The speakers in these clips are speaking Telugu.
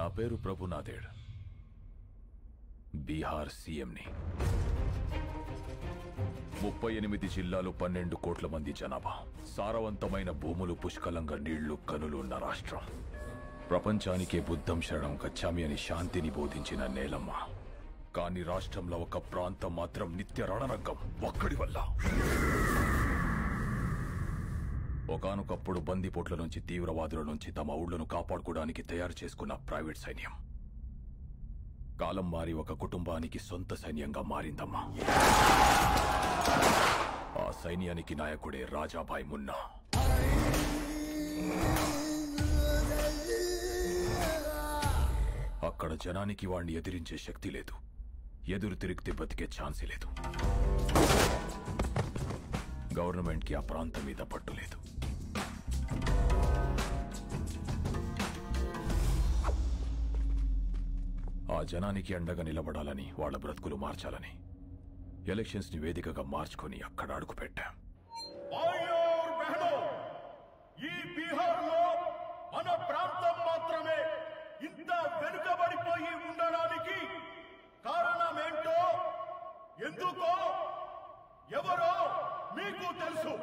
నా పేరు ప్రభు నాదేడ్, బీహార్ సీఎంని. 38 జిల్లాలు, 12 కోట్ల మంది జనాభా, సారవంతమైన భూములు, పుష్కలంగా నీళ్లు, కనులు ఉన్న రాష్ట్రం. ప్రపంచానికే బుద్ధం శరణం గచ్చామి అని శాంతిని బోధించిన నేలమ్మ. కానీ రాష్ట్రంలో ఒక ప్రాంతం మాత్రం నిత్య రణరంగం ఒక్కడి వల్ల. ఒకానొకప్పుడు బందిపోట్ల నుంచి, తీవ్రవాదుల నుంచి తమ ఊళ్లను కాపాడుకోవడానికి తయారు చేసుకున్న ప్రైవేట్ సైన్యం కాలం మారి ఒక కుటుంబానికి సొంత సైన్యంగా మారిందమ్మా. ఆ సైన్యానికి నాయకుడే రాజాభాయ్ మున్నా. అక్కడ జనానికి వాణ్ణి ఎదిరించే శక్తి లేదు, ఎదురు తిరిగితే బతికే ఛాన్సే లేదు. గవర్నమెంట్కి ఆ ప్రాంతం మీద పట్టు లేదు. ఆ జనానికి అండగా నిలబడాలని, వాళ్ళ బ్రతుకులు మార్చాలని ఎలక్షన్స్ ని వేదికగా మార్చుకొని అక్కడ అడుగు పెట్టాం. ఈ బీహార్లో మన ప్రాంతం మాత్రమే ఇంత వెనుకబడిపోయి ఉండడానికి కారణమేంటో, ఎందుకో, ఎవరో మీకు తెలుసు.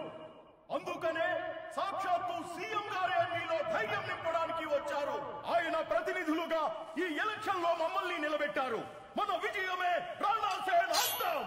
అందుకనే సాక్షాత్తు సీఎం గారే మీలో ధైర్యం నింపడానికి వచ్చారు. ఆయన ప్రతినిధులుగా ఈ ఎలక్షన్ లో మమ్మల్ని నిలబెట్టారు. మన విజయమే రాణా సేన్ అంతం.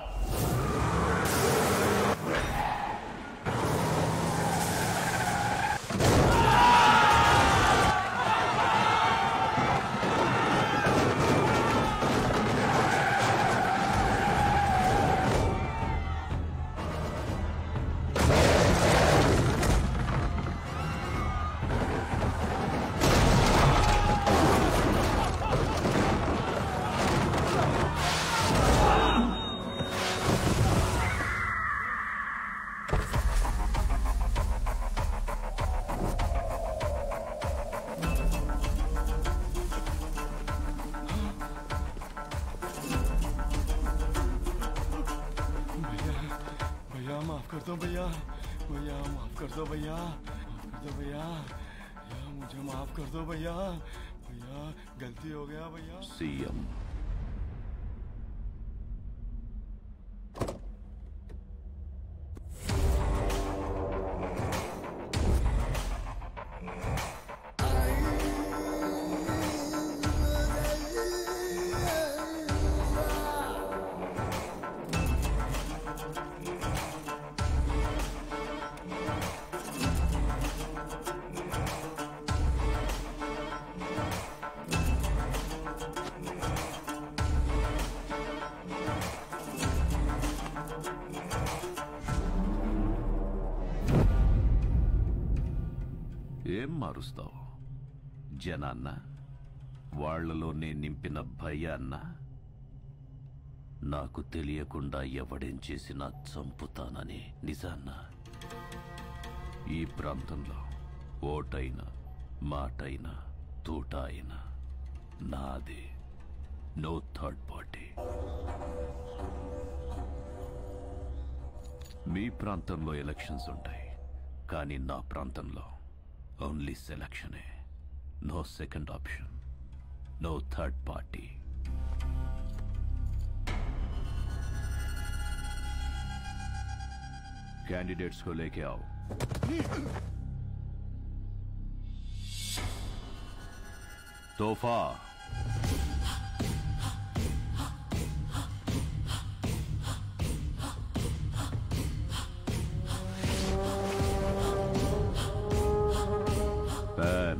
मुझे माफ कर दो भैया, भैया गलती हो गया भैया। सीएम ఏం మారుస్తావు? జనాన్న, వాళ్లలోనే నింపిన భయాన్న? నాకు తెలియకుండా ఎవడేం చేసినా చంపుతానని నిజాన్న? ఈ ప్రాంతంలో ఓటైనా, మాటైనా, తూట అయినా నాది. No third party. మీ ప్రాంతంలో ఎలక్షన్స్ ఉంటాయి, కానీ నా ప్రాంతంలో ఓన్లీ సెలక్షనే. No second option, no third party. Candidates को लेके आओ। तोहफा पैन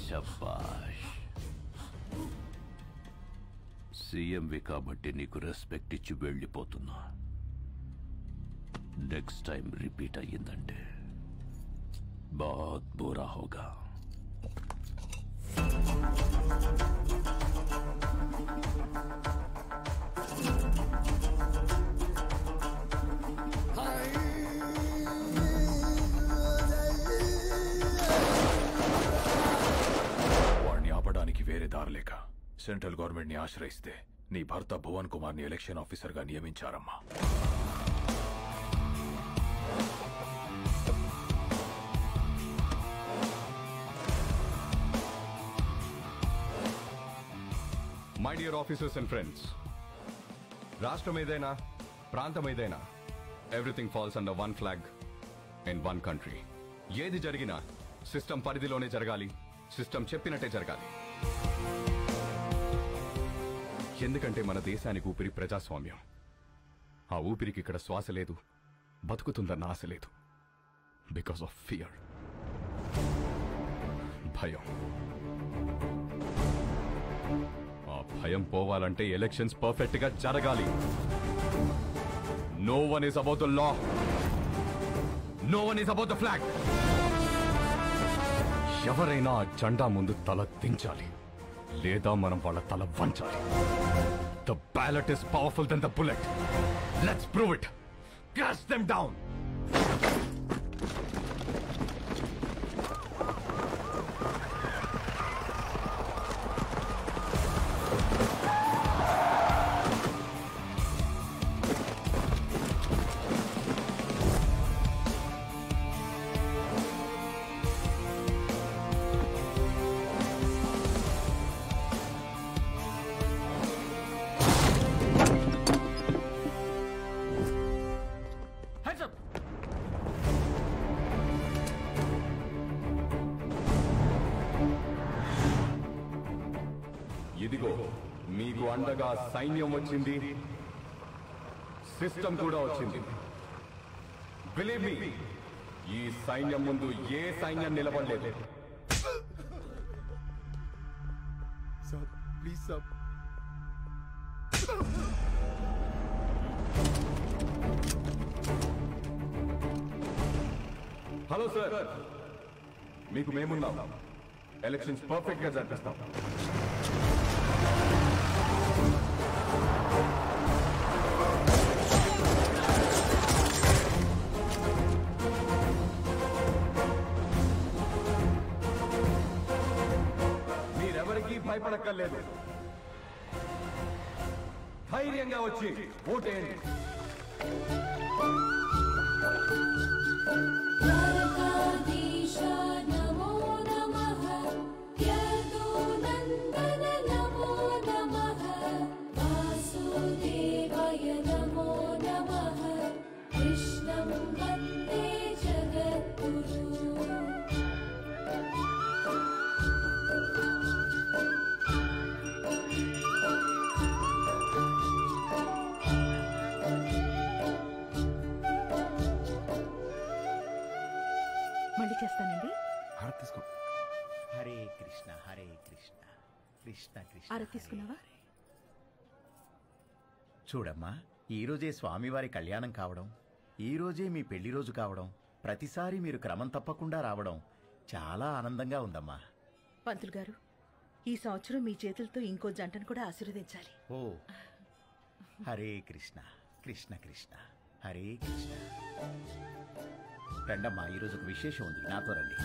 शाबाश। सीएमवी కాబట్టి నీకు రెస్పెక్ట్ ఇచ్చి వెళ్ళిపోతున్నా. నెక్స్ట్ టైం రిపీట్ అయ్యిందంటే बहुत बुरा होगा। వాడిని ఆపడానికి వేరే దారి లేక సెంట్రల్ గవర్నమెంట్ ని ఆశ్రయిస్తే నీ భర్త భువన్ కుమార్ని ఎలక్షన్ ఆఫీసర్గా నియమించారమ్మా. My dear officers and friends, రాష్ట్రం ఏదైనా ప్రాంతం ఏదైనా everything falls under one flag in one country. ఏది జరిగినా సిస్టమ్ పరిధిలోనే జరగాలి, సిస్టమ్ చెప్పినట్టే జరగాలి. ఎందుకంటే మన దేశానికి ఊపిరి ప్రజాస్వామ్యం. ఆ ఊపిరికి ఇక్కడ శ్వాస లేదు, బతుకుతుందన్న ఆశ లేదు. బికాస్ ఆఫ్ ఫియర్, భయం. ఆ భయం పోవాలంటే ఎలక్షన్స్ పర్ఫెక్ట్ గా జరగాలి. No one is about the law, no one is about the flag. ఎవరైనా ఆ జెండా ముందు తల దించాలి, లేదా మనం వాళ్ళ తల వంచాలి. The ballot is powerful than the bullet. Let's prove it. Cast them down. ఇదిగో మీకు అండగా సైన్యం వచ్చింది, సిస్టమ్ కూడా వచ్చింది. బిలీవ్ మీ, ఈ సైన్యం ముందు ఏ సైన్యం నిలబడలేదు. Sir please sir. Hello sir, మీకు మేమున్నాం. ఎలక్షన్స్ పర్ఫెక్ట్ గా జరిపిస్తాం. మీరెవరికీ భయపడక్కర్లేదు. ధైర్యంగా వచ్చి ఓటేయండి. మళ్ళీ చేస్తానండి. తీసుకో. హరే కృష్ణ హరే కృష్ణ కృష్ణ కృష్ణ. అర తీసుకున్నావా? చూడమ్మా, ఈరోజే స్వామివారి కళ్యాణం కావడం, ఈరోజే మీ పెళ్లి రోజు కావడం, ప్రతిసారి మీరు క్రమం తప్పకుండా రావడం చాలా ఆనందంగా ఉందమ్మా. పంతులు గారు, ఈ సంవత్సరం మీ చేతులతో ఇంకో జంటను కూడా ఆశీర్వదించాలి. ఓ హరే కృష్ణ కృష్ణ కృష్ణ హరే కృష్ణ. రండమ్మా, ఈరోజు ఒక విశేషం ఉంది, నాతో రండి.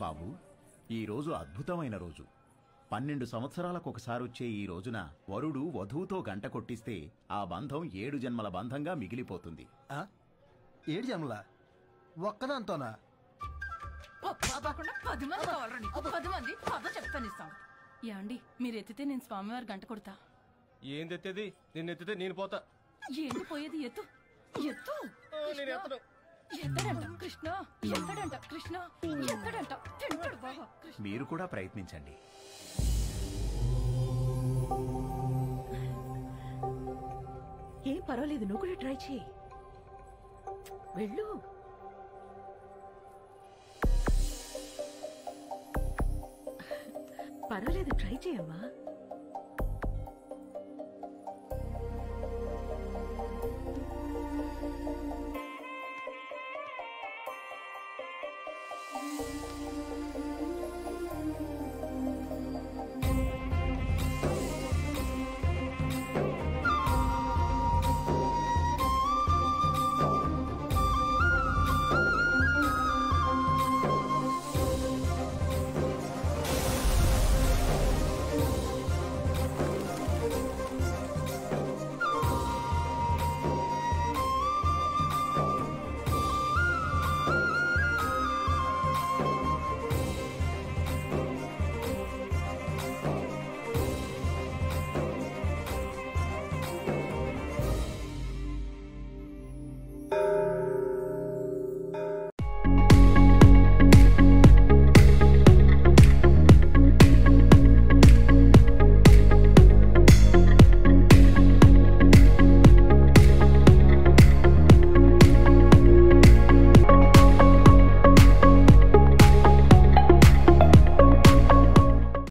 బాబు, ఈ రోజు అద్భుతమైన రోజు. 12 సంవత్సరాలకు ఒకసారి వచ్చే ఈ రోజున వరుడు వధువుతో గంట కొట్టిస్తే ఆ బంధం 7 జన్మల బంధంగా మిగిలిపోతుంది. 7 జన్మలా? ఒక్కదాంతోనా? 10 మంది కావాలండి. 10 మంది కథ చెప్తాను ఇస్తాం. ఏమండి, మీరు ఎత్తితే నేను స్వామివారి గంట కొడతా. ఏం తెత్తేది? నిన్ను ఎత్తితే నేను పోతా. ఏంటి పోయేది? ఎత్తు ఎత్తు. ఎత్తడంట కృష్ణ, ఎత్తడంట కృష్ణ, ఎత్తడంట. తింటాడు బాగా. మీరు కూడా ప్రయత్నించండి. ఏం పర్వాలేదు, నువ్వు కూడా ట్రై చేయి. వెళ్ళు. పర్వాలేదు, ట్రై చేయమ్మా.